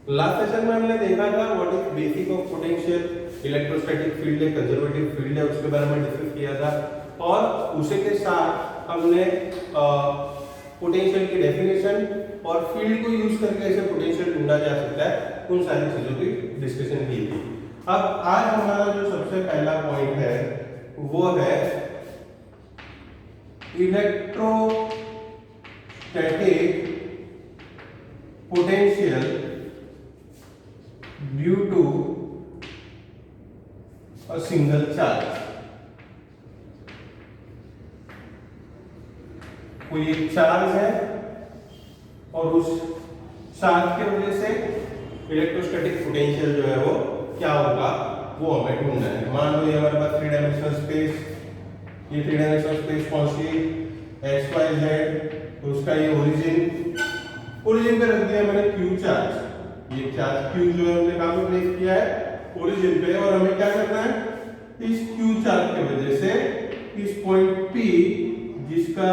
Last session में हमने देखा था what is basic of potential, electrostatic field है, कंजर्वेटिव फील्ड है, उसके बारे में डिस्कस किया था। और उसी के साथ हमने पोटेंशियल की डेफिनेशन और फील्ड को यूज करके ऐसे पोटेंशियल ढूंढा जा सकता है, उन सारी चीजों की डिस्कशन की थी। अब आज हमारा जो सबसे पहला पॉइंट है वो है electrostatic potential due to a single charge. कोई एक चार्ज है और उस चार्ज की वजह से इलेक्ट्रोस्टैटिक पोटेंशियल जो है वो क्या होगा वो हमें ढूंढना है। मान लो ये हमारे पास 3 डायमेंशनल स्पेस, ये 3 डायमेंशनल स्पेस पहुंची एक्स वाई जेड, तो उसका ये ओरिजिन पे रख दिया मैंने क्यू चार्ज। ये चार्ज क्यू जो है हमने कहां पे प्लेस किया है, ओरिजिन पे। और हमें क्या करना है, इस क्यू चार्ज की वजह से इस पॉइंट पी जिसका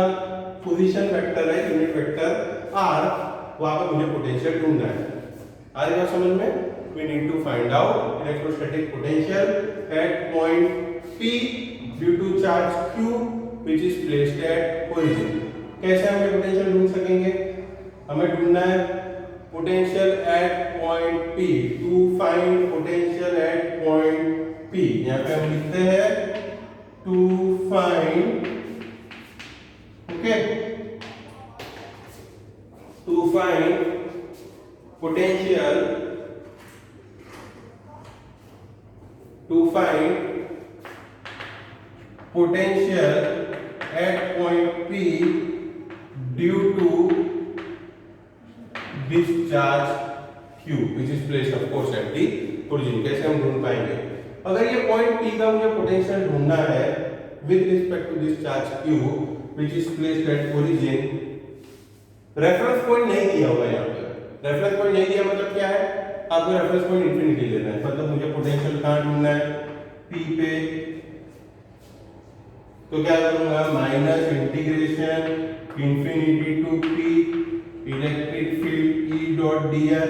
पोजीशन वेक्टर है यूनिट वेक्टर आर, वहां पर मुझे पोटेंशियल ढूंढना है। आज बात समझ में, we need to find out electrostatic potential at point P due to charge Q which is placed at origin। कैसे हम ये पोटेंशियल ढूंढ सकेंगे, हमें ढूंढना है potential at point P। To find potential at point P, यहाँ पे हम लिखते हैं to find, okay, to find potential at point P due to discharge Q which is placed of course at the origin। कैसे हम ढूंढ पाएंगे, अगर ये पॉइंट P का मुझे पोटेंशियल ढूंढना है with respect to discharge Q which is placed at origin, reference point नहीं दिया होगा यहाँ पे। रेफरेंस पॉइंट नहीं दिया मतलब क्या है, आपको रेफरेंस पॉइंट इंफिनिटी लेना है, मतलब मुझे पोटेंशियल कहाँ ढूंढना है, P पे। तो क्या करूंगा, minus integration infinity to P electric field E dot dr,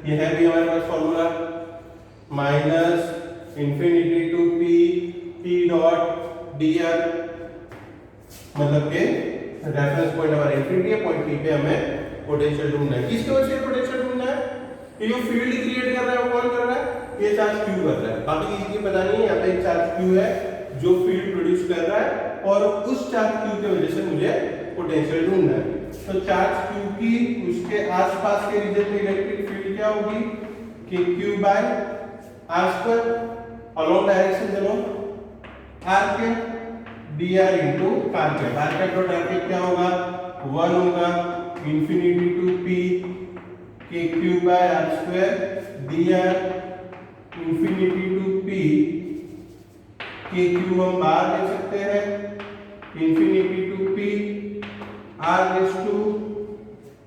ये है भी हमारे पास formula, minus infinity to P E dot dr, मतलब के रेफरेंस पॉइंट हमारा इंफिनिटी है, पॉइंट P पे हमें पोटेंशियल ढूंढना है। किसकी वजह से पोटेंशियल ढूंढना है, ये जो फील्ड क्रिएट कर रहा है वो कौन कर रहा है, ये चार्ज Q कर रहा है। बाकी किसी की पता नहीं है, यहाँ पे एक चार्ज Q है जो फील्ड प्रोड्यूस कर रहा है और उस चार्ज Q की वजह से मुझे पोटेंशियल ढूंढना है। तो चार्ज Q की उसके आसपास के रीजन में इलेक्ट्रिक फील्ड क्या होगी, कि Q by r square along direction चलो r के dr इनटू r के डॉट r के क्या होगा, 1 होगा इंफिनिटी टू P के Q by r square dr infinity to P के Q हम बाहर ले सकते हैं infinity to P r raise to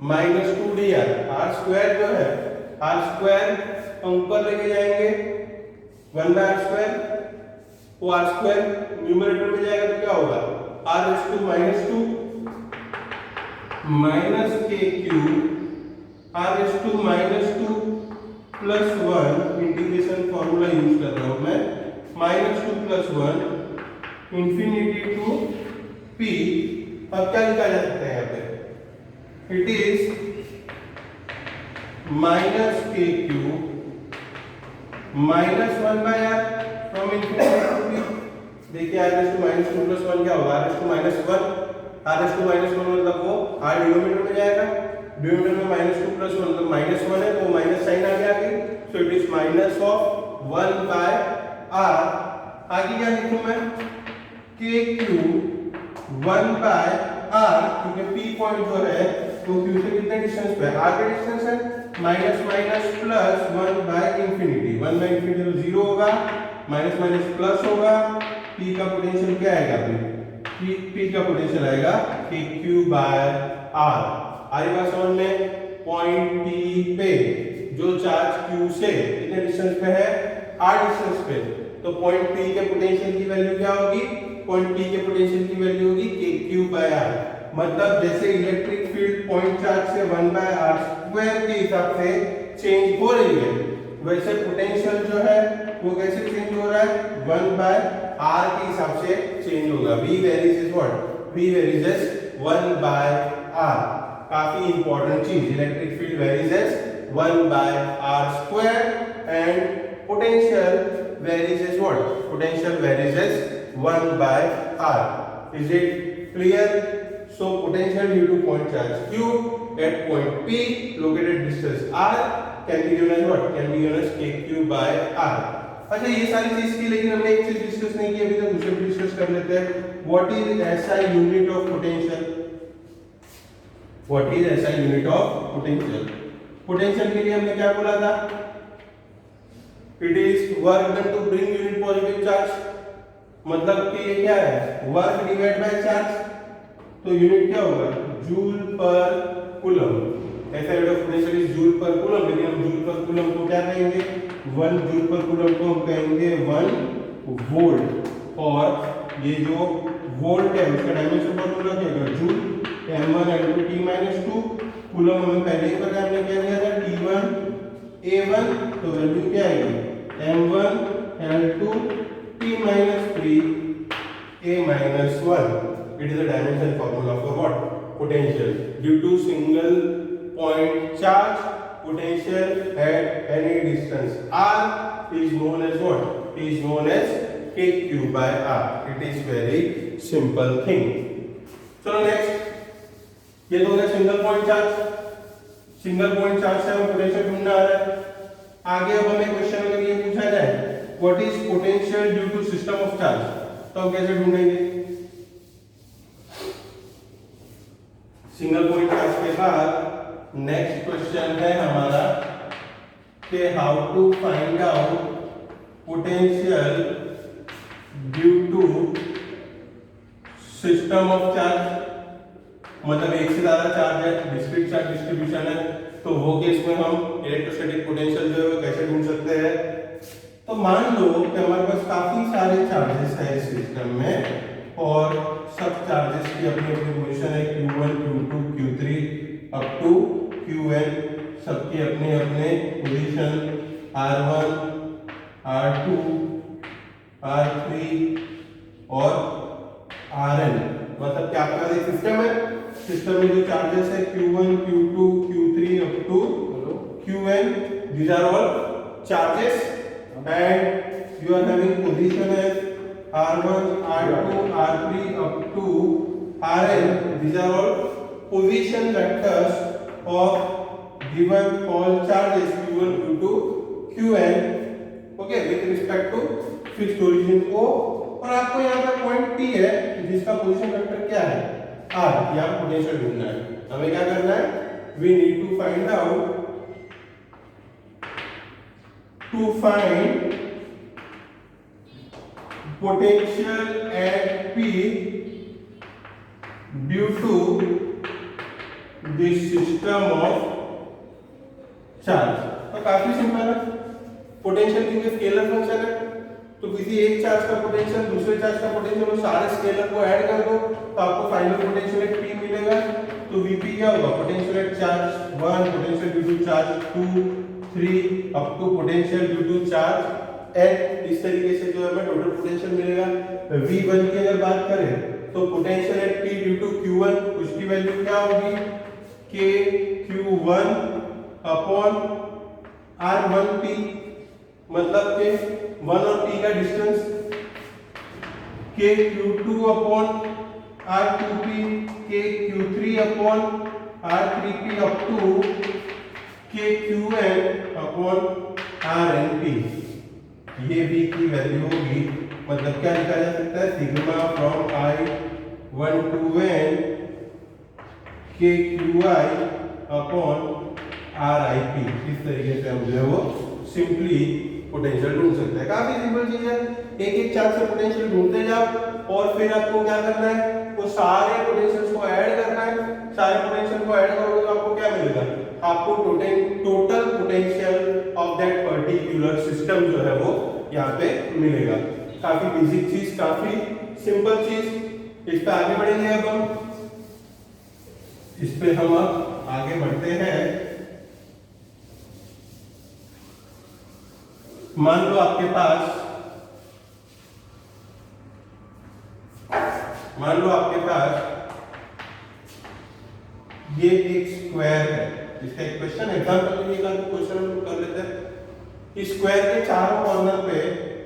minus 2 dr। r square जो है, r स्क्वायर हम ऊपर लेके जाएंगे 1 बाय r स्क्वायर, वो r स्क्वायर न्यूमरेटर में जाएगा तो क्या होगा, r raise to minus 2 minus K Q r raise to minus 2 plus 1, integration formula use कर रहा हूं मैं, minus 2 plus 1 infinity to P। अब क्या लिखा जा सकता है यहाँ पे, it is minus K Q minus 1 by r from infinity to P। देखिए r raise to minus 2 plus 1 क्या होगा, r raise to minus 1, r raise to minus 1 मतलब वो r डिनोमिनेटर में जाएगा, डिनोमिनेटर में माइनस 2 प्लस 1 मतलब माइनस 1 है, तो माइनस साइन आ गया आगे, so it is minus of 1 by r। आगे क्या लिखूं मैं, के क्यू 1 बाय r, क्योंकि P पॉइंट जो है वो Q से कितने डिस्टेंस पे है, r के डिस्टेंस है, minus minus plus 1 by infinity, 1 by infinity तो 0 होगा, माइनस माइनस प्लस होगा, P का पोटेंशियल क्या आएगा, P का पोटेंशियल आएगा कि Q बाय r। आई बात समझ में, पॉइंट P पे जो चार्ज Q से कितने डिस्टेंस पे है, r डिस्टेंस पे, तो पॉइंट P के पोटेंशियल की वैल्यू क्या होगी, पॉइंट P के पोटेंशियल की वैल्यू होगी Q बाय r। मतलब जैसे इलेक्ट्रिक फील्ड पॉइंट चार्ज से 1/r² के हिसाब से चेंज हो रही है, वैसे पोटेंशियल जो है वो कैसे चेंज हो रहा है, 1/r के हिसाब से चेंज होगा। V varies is what, V varies is 1/r। काफी इंपॉर्टेंट चीज, electric field varies is 1/r² and potential varies as what, potential varies as 1/r. Is it clear? So potential due to point charge q at point p located distance r can be given as what, can be given as kq by r. अच्छा ये सारी चीज की, लेकिन हमने एक चीज discuss नहीं की अभी तक, उसे भी डिस्कस कर लेते हैं। What is SI unit of potential, what is SI unit of potential. Potential के लिए हमने क्या बोला था, it is work done to bring unit positive charge, मतलब कि ये क्या है, वर्क डिवाइड बाय चार्ज, तो यूनिट क्या होगा, जूल पर कूलम। ऐसा rate of potential is joule per coulomb, लेकिन हम जूल पर कूलम को क्या कहेंगे, 1 जूल पर कूलम को हम कहेंगे 1 वोल्ट, और ये जो वोल्ट है उसका डायमेंशन फॉर्मूला क्या होगा, जूल m1 * t-2, कूलम हमें पहले ही पता, हमने क्या दिया था, t1 a1, तो वैल्यू क्या आएगी, m1 l2 t-3 a-1। It is a dimension formula for what, potential. Due to single point charge, potential at any distance r is known as what, is known as kq by r. It is very simple thing. चलो next, ये तो हो गया single point charge. Single point charge से हम potential ढूंढना आ रहा है। आगे अब हमें क्वेश्चन अगर ये पूछा जाए what is potential due to system of charge, तो हम कैसे ढूंढेंगे। सिंगल पॉइंट चार्ज के बाद नेक्स्ट क्वेश्चन है हमारा कि how to find out potential due to system of charge, मतलब एक से ज्यादा चार्ज है, डिस्क्रीट चार्ज डिस्ट्रीब्यूशन है, तो वो केस में हम इलेक्ट्रोस्टैटिक पोटेंशियल जो है वो कैसे ढूंढ सकते हैं। तो मान लो कि हमारे पास काफी सारे चार्जेस है इस सिस्टम में, और सब चार्जेस की अपनी अपनी पोजीशन है, q1 q2 q3 up to qn, सबके अपने अपने पोजीशन r1 r2 r3 और rn, मतलब क्या आपका एक सिस्टम है, सिस्टम में जो चार्जेस है q1 q2 q3 up to qn, these are all charges and you are having position as r1 r2 r3 up to rn. These are all position vectors of given all charges q1 q2 qn, okay, with respect to fixed origin o, और आपको यहाँ पे point p है जिसका position vector क्या है r, यहाँ potential ढूंढना है। हमें क्या करना है, we need to find out, to find potential at p due to this system of charge। तो काफी सिंपल है, पोटेंशियल क्योंकि स्केलर फंक्शन है, तो किसी एक चार्ज का पोटेंशियल दूसरे चार्ज का पोटेंशियल और सारे स्केलर को ऐड कर दो तो आपको फाइनल पोटेंशियल एट p मिलेगा। तो Vp क्या होगा, potential at charge 1, potential due to charge 2, 3 up to potential due to charge n। इस तरीके से जो हमें टोटल पोटेंशियल मिलेगा। V1 की अगर बात करें तो potential at p due to q1, उसकी वैल्यू क्या होगी, k q1 अपॉन r1p, मतलब के 1 और p का distance, k q2 upon r2p, k q3 upon r3p up to k qn upon rnp। ये v की वैल्यू होगी, मतलब क्या लिखा जा सकता है, sigma from i1 to n k qi upon rip। इस तरीके से हम जो है वो सिंपली पोटेंशियल ढूंढ सकते हैं। काफी सिंपल चीज है, एक एक चार्ज से पोटेंशियल ढूंढते जाओ और फिर आपको क्या करना है, वो सारे पोटेंशियल्स को ऐड करना है। सारे पोटेंशियल को ऐड करोगे तो आपको क्या मिलेगा, आपको total potential of that particular system जो है वो यहाँ पे मिलेगा। काफी बेसिक चीज, काफी सिंपल चीज, इस पे आगे बढ़ेंगे अब हम। इस पे हम अब आगे बढ़ते हैं। मान लो आपके पास ये एक स्क्वायर है, इसका एक क्वेश्चन एग्जांपल के लिए क्वेश्चन हम कर लेते हैं। इस स्क्वायर के चारों कॉर्नर पे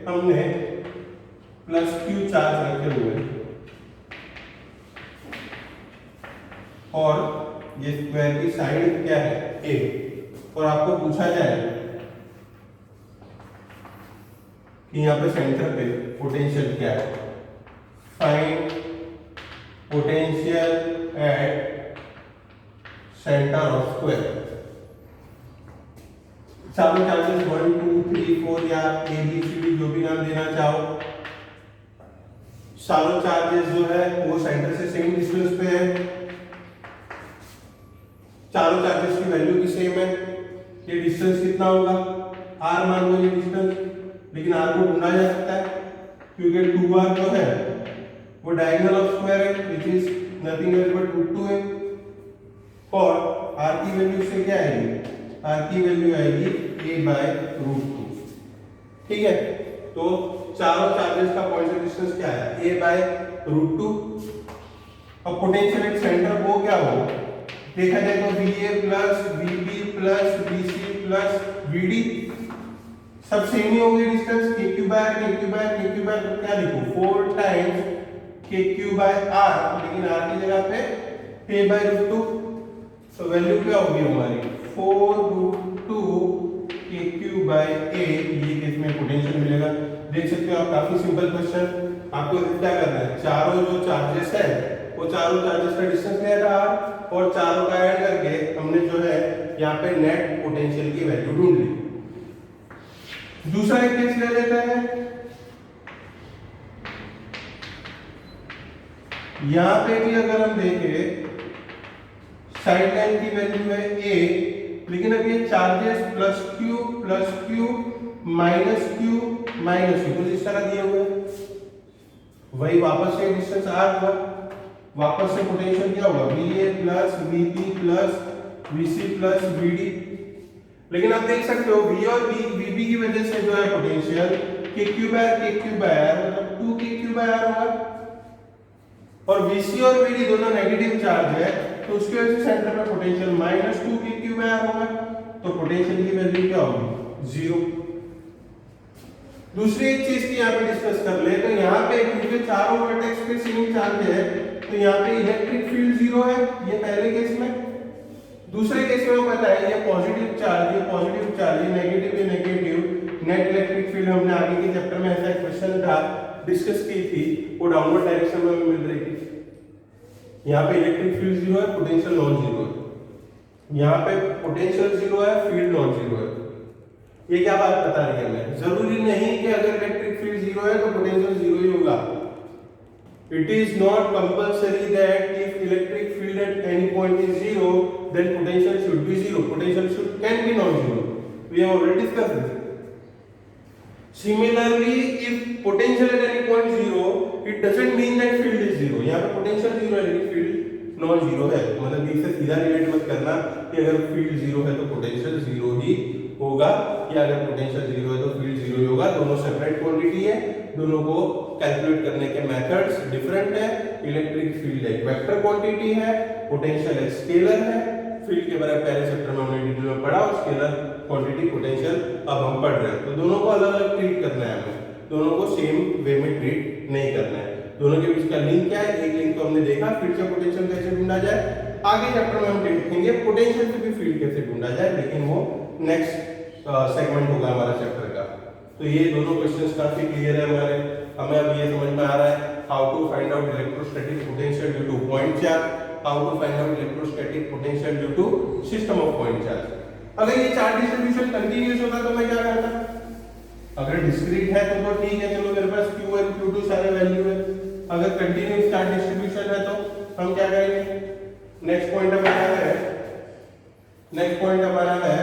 हमने +q चार्ज रखे हुए हैं और ये स्क्वायर की साइड क्या है a, और आपको पूछा जाए कि यहाँ पे सेंटर पे पोटेंशियल क्या है। Find potential eight centre of square. चारों चार्जेस 1 2 3 4 या a b c d जो भी नाम देना चाहो, चारों चार्जेस जो है वो सेंटर से सेम डिस्टेंस पे है। चारों चार्जेस की वैल्यू भी सेम है। ये डिस्टेंस कितना होगा, r मान लो ये डिस्टेंस, लेकिन r को ढूंढा जा सकता है क्योंकि 2r जो है वो डायगोनल ऑफ स्क्वायर है which is nothing else but √2 है। और r की वैल्यू से क्या आएगी, r की वैल्यू आएगी a/√2। ठीक है, तो चारों चार्जेस का पॉइंट से डिस्टेंस क्या है a/√2। अब पोटेंशियल एट सेंटर वो क्या होगा, देखा जाए तो VA plus VB plus VC plus VD सब सेम ही होंगे डिस्टेंस। KQ बाय तो क्या लिखो 4 टाइम्स KQ बाय R, लेकिन R की जगह पे a/√2। तो वैल्यू क्या होगी हमारी 4√2 KQ बाय A। ये केस में पोटेंशियल मिलेगा। देख सकते हो आप, काफी सिंपल क्वेश्चन। आपको क्या करना है, चारों जो चार्जेस है वो चारों चार्जेस का डिस्टेंस ले रहा है और चारों का ऐड करके हमने जो है यहाँ पे नेट पोटेंशियल की वैल्यू ढूंढ ली। दूसरा एक केस ले लेते हैं। यहां पे भी अगर हम देखें साइड लाइन की वैल्यू है a, लेकिन अब ये चार्जेस +q माइनस q कुछ इस तरह दिए हुए हैं। वही वापस से डिस्टेंस r हुआ, वापस से पोटेंशियल क्या होगा VA plus VB plus VC plus VD। लेकिन आप देख सकते हो V और VB की वजह से जो है पोटेंशियल KQ बाय R मतलब 2KQ/R होगा, और VC और VD दोनों नेगेटिव चार्ज है तो उसकी वजह से सेंटर में पोटेंशियल -2KQ/R होगा। तो पोटेंशियल की वैल्यू क्या होगी 0। दूसरी एक चीज की यहाँ पे डिस्कस कर ले, तो यहाँ पे क्योंकि चारों वर्टेक्स पे सेम चार्ज है तो यहाँ पे इलेक्ट्रिक फील्ड 0 है, ये पहले केस में। दूसरे केस में पता है ये पॉजिटिव चार्ज, ये नेगेटिव, नेट इलेक्ट्रिक फील्ड हमने आगे के चैप्टर में ऐसा क्वेश्चन था डिस्कस की थी, वो डाउनवर्ड डायरेक्शन में हमें मिल रही थी। यहाँ पे इलेक्ट्रिक फील्ड 0 है, पोटेंशियल नॉन 0 है। यहाँ पे पोटेंशियल 0 है, फील्ड नॉन 0 है। ये क्या बात बता रही है हमें, जरूरी नहीं कि अगर इलेक्ट्रिक फील्ड 0 है तो पोटेंशियल 0 ही होगा। It is not compulsory that if electric field at any point is 0, then potential should be 0. Potential can be non-zero. We have already discussed this. Similarly, if potential at any point 0, it doesn't mean that field is 0. यहाँ पे potential 0 है लेकिन field non-zero है, मतलब इससे सीधा relate मत करना कि अगर field 0 है तो potential 0 ही होगा, या अगर पोटेंशियल 0 है तो फील्ड 0 ही होगा। दोनों सेपरेट क्वांटिटी है, दोनों को कैलकुलेट करने के मेथड्स डिफरेंट है। इलेक्ट्रिक फील्ड एक वेक्टर क्वांटिटी है, पोटेंशियल एक स्केलर है। फील्ड के बारे में पहले चैप्टर में हमने डिटेल में पढ़ा, और स्केलर क्वांटिटी पोटेंशियल अब हम पढ़ रहे हैं। तो दोनों को अलग अलग ट्रीट करना है हमें, दोनों को सेम वे में ट्रीट नहीं करना है। दोनों के बीच का लिंक क्या है, एक लिंक तो हमने देखा, फील्ड से पोटेंशियल कैसे ढूंढा जाए। आगे चैप्टर में हम देखेंगे पोटेंशियल से भी फील्ड कैसे ढूंढा जाए, लेकिन वो नेक्स्ट सेगमेंट होगा हमारा चैप्टर का। तो ये दोनों क्वेश्चंस काफी क्लियर है हमारे, हमें अब ये समझ में आ रहा है how to find out electrostatic potential due to point charge, how to find out electrostatic potential due to system of point charge. अगर ये चार्ज डिस्ट्रीब्यूशन कंटीन्यूअस होता तो मैं क्या करता, अगर डिस्क्रीट है तो ठीक है, चलो मेरे पास Q1 Q2 सारे वैल्यू है। अगर कंटीन्यूअस चार्ज डिस्ट्रीब्यूशन है तो हम क्या करेंगे, नेक्स्ट पॉइंट हमारा है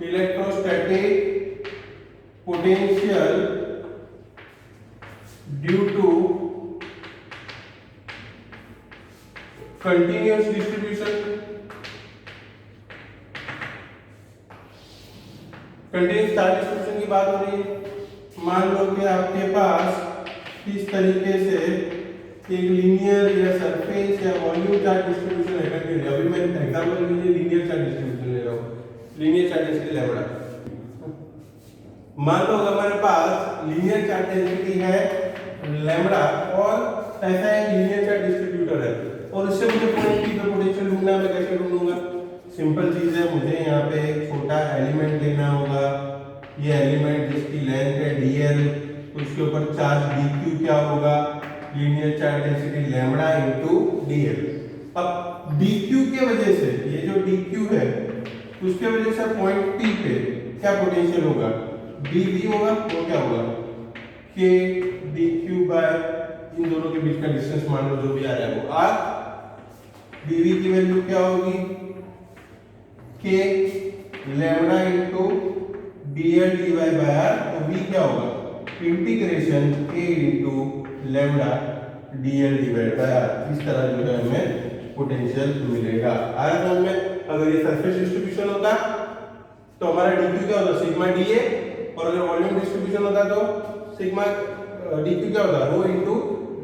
electrostatic potential due to continuous distribution, continuous charge distribution की बात हो रही है। मान लो कि आपके पास इस तरीके से एक लीनियर या सरफेस या वॉल्यूम चार्ज डिस्ट्रीब्यूशन है। कंटिन्यू, अभी मैं एग्जांपल के लिए लीनियर चार्ज डिस्ट्रीब्यूशन ले रहा हूँ, लीनियर चार्ज डेंसिटी लैम्बडा। मान लो हमारे पास लीनियर चार्ज डेंसिटी है लैम्बडा और ऐसा एक लीनियर चार्ज डिस्ट्रीब्यूटर है और इससे मुझे पॉइंट पी पे पोटेंशियल ढूंढना है। मैं कैसे ढूंढूंगा? सिंपल चीज है, मुझे यहाँ पे एक छोटा एलिमेंट लेना होगा। ये एलिमेंट जिसकी लेंथ है dl, उसके ऊपर चार्ज dq क्या होगा? Linear charge density lambda into dl। अब dq के वजह से, ये जो dq है उसके वजह से पॉइंट p पे क्या पोटेंशियल होगा? dv होगा। वो क्या होगा? k dq बाय इन दोनों के बीच का डिस्टेंस मान लो जो भी आ रहा है वो r। dv की वैल्यू क्या होगी? k lambda into dl dy by r। तो v क्या होगा? Integration k into lambda dl divide by r। इस तरह जो है हमें पोटेंशियल मिलेगा। आया समझ में? अगर ये सरफेस डिस्ट्रीब्यूशन होता तो हमारा dq क्या होता? सिग्मा dA, और अगर वॉल्यूम डिस्ट्रीब्यूशन होता तो सिग्मा dq क्या होता? रो इनटू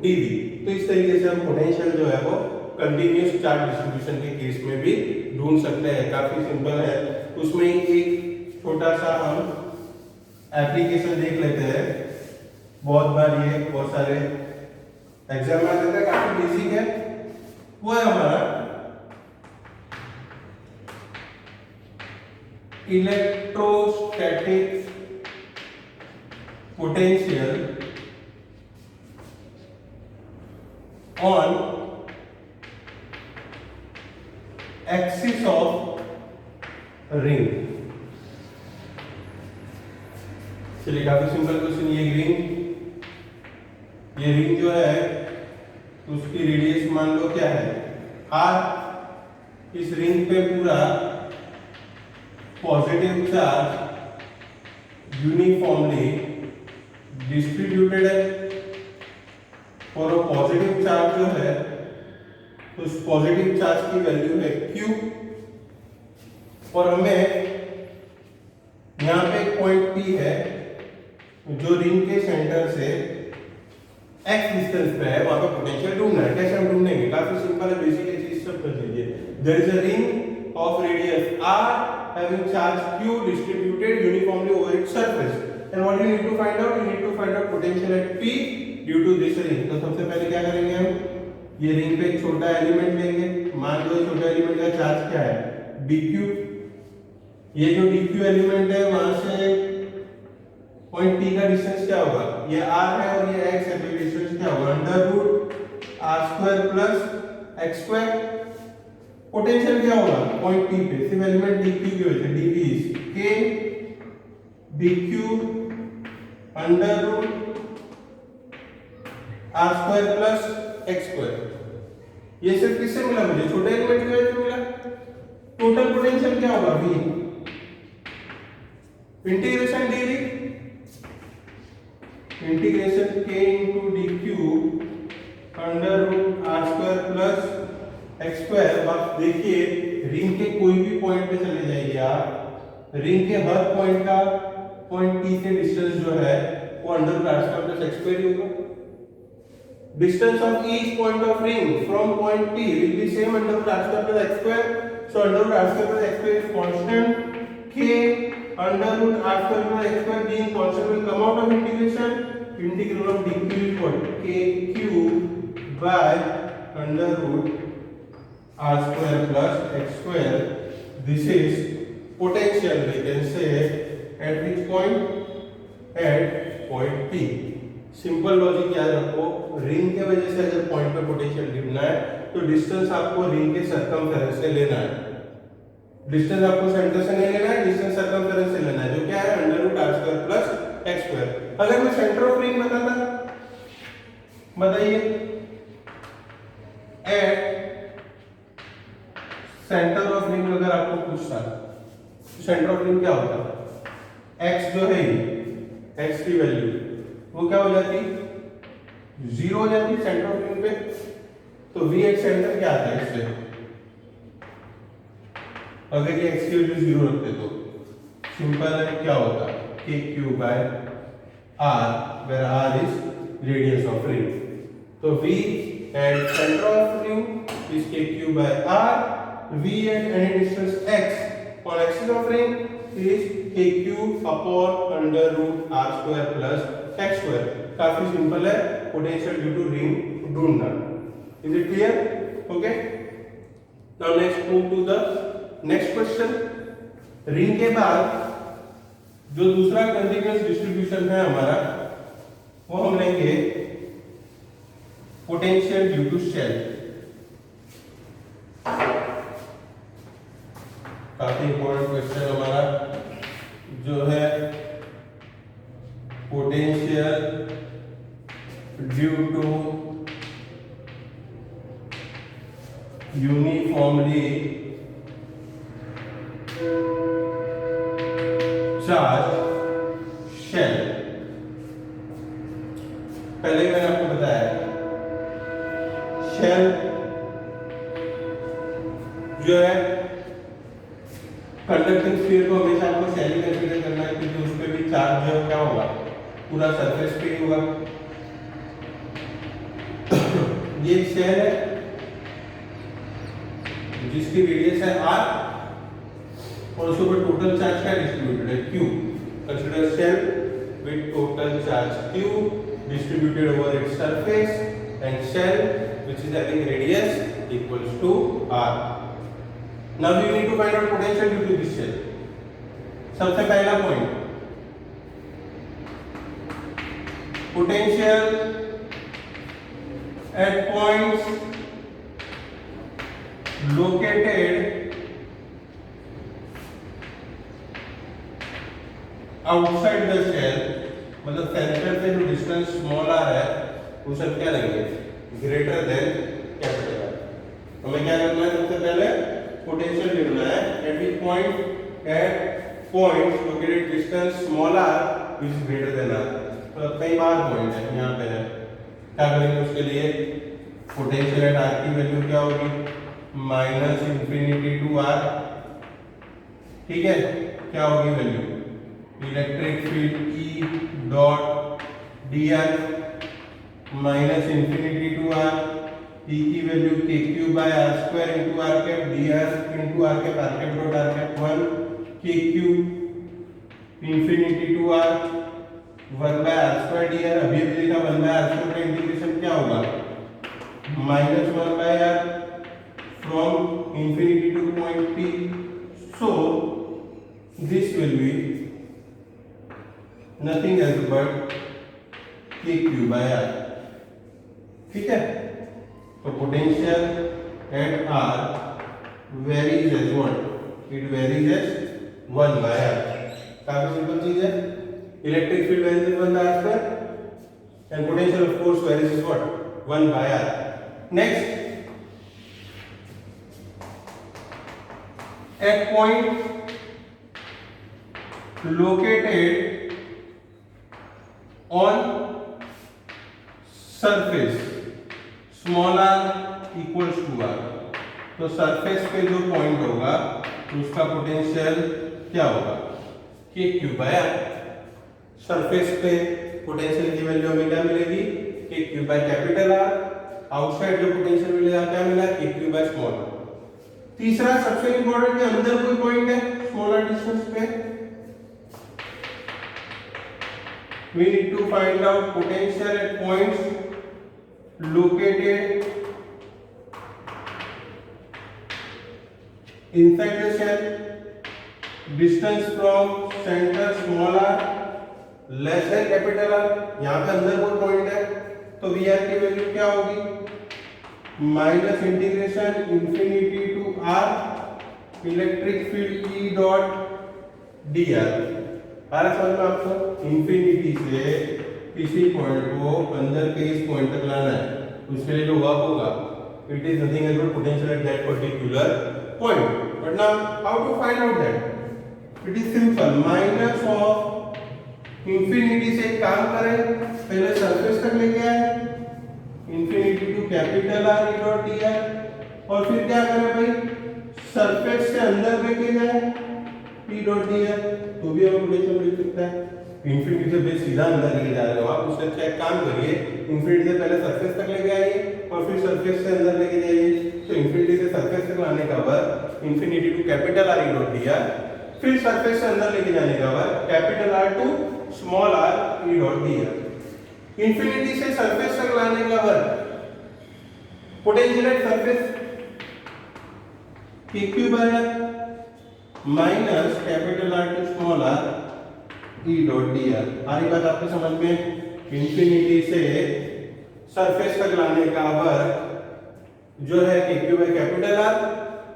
dv। तो इस तरीके से हम पोटेंशियल जो है वो कंटीन्यूअस चार्ज डिस्ट्रीब्यूशन के केस में भी ढूंढ सकते हैं। काफी सिंपल है। उसमें एक छोटा सा हम एप्लीकेशन देख लेते हैं। बहुत बार ये बहुत सारे एग्जाम में आता है, काफी बेसिक है। वो है हमारा electrostatic potential on axis of ring. चलिए, काफी सिंपल क्वेश्चन। ये रिंग जो है उसकी रेडियस मान लो क्या है? r। इस रिंग पे पूरा पॉजिटिव चार्ज यूनिफॉर्मली डिस्ट्रीब्यूटेड है और वो पॉजिटिव चार्ज जो है उस पॉजिटिव चार्ज की वैल्यू है q। और हमें यहाँ पे एक पॉइंट p है जो रिंग के सेंटर से x डिस्टेंस पे है, वहां पे पोटेंशियल ढूंढना है। कैसे हम ढूंढेंगे? काफी सिंपल है, बेसिक चीज सब कर लीजिए। There is a ring of radius r having charge q distributed uniformly over its surface, and what you need to find out? You need to find out potential at p due to this ring। तो सबसे पहले क्या करेंगे हम? ये ring पे एक छोटा एलिमेंट लेंगे। मान लो छोटा एलिमेंट का चार्ज क्या है? dq। ये जो dq एलिमेंट है वहां से पॉइंट p का डिस्टेंस क्या होगा? ये r है और ये x है, तो डिस्टेंस क्या होगा? Under root r² plus x²। Potential क्या होगा? पॉइंट p पे सिर्फ एलिमेंट dq की वजह से dv is k dq under root r² plus x²। ये सिर्फ किससे मिला? मुझे छोटे एलिमेंट की वजह से मिला। टोटल पोटेंशियल क्या होगा? v integration dv integration k into dq under root r² plus x²। अब देखिए, रिंग के कोई भी पॉइंट पे चले जाइए आप, रिंग के हर पॉइंट का पॉइंट p से डिस्टेंस जो है वो under root r² plus x² ही होगा। Distance of each point of ring from point p will be same under root r² plus x²। So under root r² plus x² is constant. k under root r² plus x² being constant will come out of integration. Integral of dq is what? kq by under root r² plus x². This is potential, we can say, at which point? At point p. Simple logic याद रखो, ring के वजह से अगर point पे potential ढूंढना है तो डिस्टेंस आपको रिंग के सर्कमफेरेंस से लेना है। डिस्टेंस आपको सेंटर से नहीं लेना है, डिस्टेंस सर्कमफेरेंस से लेना है, जो क्या है? Under root r² plus x²। अगर मैं सेंटर ऑफ रिंग बताता, बताइए, एट सेंटर ऑफ रिंग अगर आपको पूछता तो सेंटर ऑफ रिंग क्या होता? x जो है, x की वैल्यू वो क्या हो जाती? 0 हो जाती सेंटर ऑफ रिंग पे। तो वी एक्स सेंटर क्या आता है इससे, अगर ये एक्स की वैल्यू 0 रखते तो सिंपल है, क्या होता K Q by R, where R is radius of ring. तो V at centre of ring is K Q by R, V at any distance x on axis of ring is kq upon under root r square plus x square। काफी simple है, potential due to ring ढूंढना। Is it clear? Okay, now next move to the next question. Ring के बाद जो दूसरा continuous distribution है हमारा, वो हम लेंगे पोटेंशियल ड्यू टू शेल। काफी इंपॉर्टेंट क्वेश्चन हमारा जो है potential due to uniformly charge shell. पहले मैंने आपको बताया शेल जो है कंडक्टिंग स्फीयर को हमेशा आपको शेल ही कंसीडर करना है, क्योंकि उस पर भी चार्ज जो क्या होगा, पूरा सरफेस पे ही होगा। ये एक शेल है जिसकी रेडियस है r और उसके ऊपर टोटल चार्ज क्या डिस्ट्रीब्यूटेड है, q। Consider shell with total charge q distributed over its surface and shell which is having radius equals to r। Now we need to find out potential due to this shell। सबसे पहला point, potential at points located outside the shell, मतलब centre से जो distance small r है उसे हम क्या लेंगे, ग्रेटर देन कैपिटल R। हमें क्या करना है, सबसे पहले पोटेंशियल ढूंढना है at points located distance small r which is greater than r। तो कई बार पॉइंट है यहाँ पे है, क्या करेंगे उसके लिए, पोटेंशियल एट r की वैल्यू क्या होगी, माइनस इंफिनिटी टू r। ठीक है, क्या होगी value, electric field E dot dr minus infinity to r, E की value k Q by r square into r cap dr into r cap dot r cap 1 k Q infinity to r 1 by r square dr। अभी अभी लिखा 1 by r square का integration क्या होगा, minus 1 by r from infinity to point p। So this will be nothing else but के Q by R. ठीक है, तो potential at r varies as what, it varies as 1 by r। काफी simple चीज है, electric field varies as 1 by r square and potential of course varies as what, 1 by r। Next, at point located on surface small r equals to r। तो surface पे जो point होगा उसका potential क्या होगा, K Q by R. Surface पे potential की value हमें क्या मिलेगी, K Q by capital R. Outside जो पोटेंशियल मिलेगा क्या मिला, के क्यू बाय स्मॉल आर। तीसरा सबसे इंपॉर्टेंट है, अंदर कोई पॉइंट है स्मॉलर डिस्टेंस पे, we need to find out potential at points located inside the shell, distance from center small r less than capital R। यहाँ पे अंदर कोई पॉइंट है तो वी आर की वैल्यू क्या होगी, minus integration infinity to r electric field E dot dr। आ रहा समझ में आपको, इंफिनिटी से किसी पॉइंट को अंदर के इस पॉइंट तक लाना है, उसके लिए जो वर्क होगा, it is nothing else but potential at that particular point. But now how to find out that, it is simple, minus of infinity से एक काम करें, पहले सरफेस तक लेके आए, infinity to capital R E dot D R, और फिर क्या करें भाई, सरफेस से अंदर लेके जाए ई डॉट डी आर, तो भी हम पोटेंशियल लिख सकते हैं। इंफिनिटी से बेस सीधा अंदर लेके जा रहे हो आप, उससे अच्छा एक काम करिए, इंफिनिटी से पहले सरफेस तक लेके आइए और फिर सरफेस से अंदर लेके जाइए। तो इंफिनिटी से सरफेस तक लाने का work infinity to capital R E dot D R, फिर सरफेस से अंदर लेके जाने का work capital R to small R E dot D R. Infinity से सरफेस तक लाने का work potential at surface K Q by R minus capital R to small R E dot D R. आ रही बात आपको समझ में? इंफिनिटी से सरफेस तक लाने का वर्क जो है के क्यू बाय कैपिटल आर,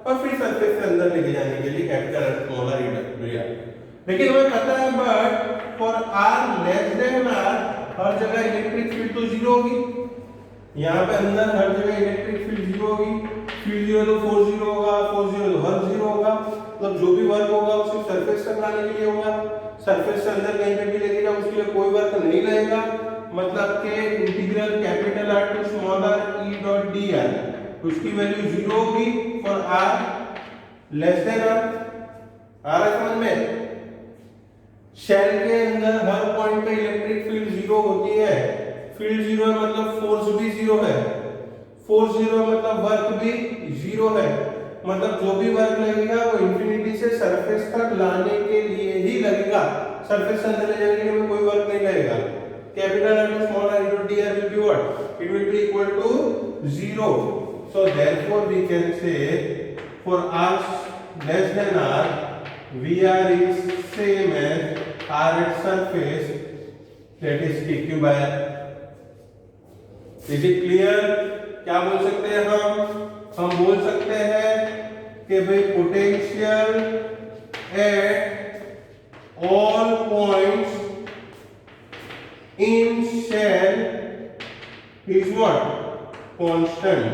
और फिर सरफेस से अंदर लेके जाने के लिए capital R small R E dot D R. लेकिन हमें पता है but for R less than R हर जगह इलेक्ट्रिक फील्ड तो जीरो होगी, यहाँ पे अंदर हर जगह इलेक्ट्रिक फील्ड जीरो होगी, फील्ड जीरो तो फोर्स जीरो होगा, फोर्स जीरो तो वर्क जीरो होगा, मतलब जो भी वर्क होगा वो सिर्फ सरफेस तक लाने के लिए होगा, सरफेस से अंदर कहीं पे भी लेके जाओ उसके लिए कोई वर्क नहीं लगेगा। मतलब के integral capital R to small R E dot D R, उसकी वैल्यू जीरो होगी for R less than R. आ रहा है समझ में? शेल के अंदर हर पॉइंट पे इलेक्ट्रिक फील्ड जीरो होती है, फील्ड जीरो है मतलब फोर्स भी जीरो है, फोर्स जीरो है मतलब वर्क भी जीरो है, मतलब जो भी वर्क लगेगा वो इंफिनिटी से सरफेस तक लाने के लिए ही लगेगा, सरफेस से अंदर ले जाने के लिए कोई वर्क नहीं लगेगा। Capital R to small R into D R will be what? It will be equal to zero. So therefore we can say for R less than R VR is same as R at surface, that is PQ by R. Is it clear? क्या बोल सकते हैं हम बोल सकते हैं कि भाई potential at all points in shell is what? Constant.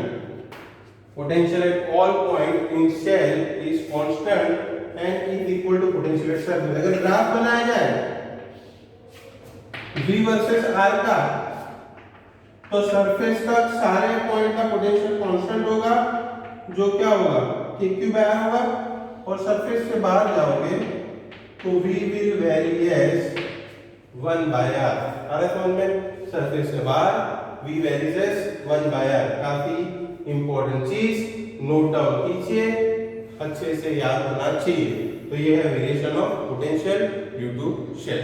Potential at all point in shell is constant and is equal to potential at surface. अगर ग्राफ बनाया जाए V वर्सेस R का, तो सरफेस तक सारे पॉइंट का पोटेंशियल कांस्टेंट होगा, जो क्या होगा के क्यू बाय आर होगा, और सरफेस से बाहर जाओगे तो V will vary as 1 by R. अरे समझ में? सरफेस से बाहर V varies as 1 by R. काफी इंपॉर्टेंट चीज, नोट डाउन कीजिए, अच्छे से याद होना चाहिए। तो ये है variation of potential due to shell.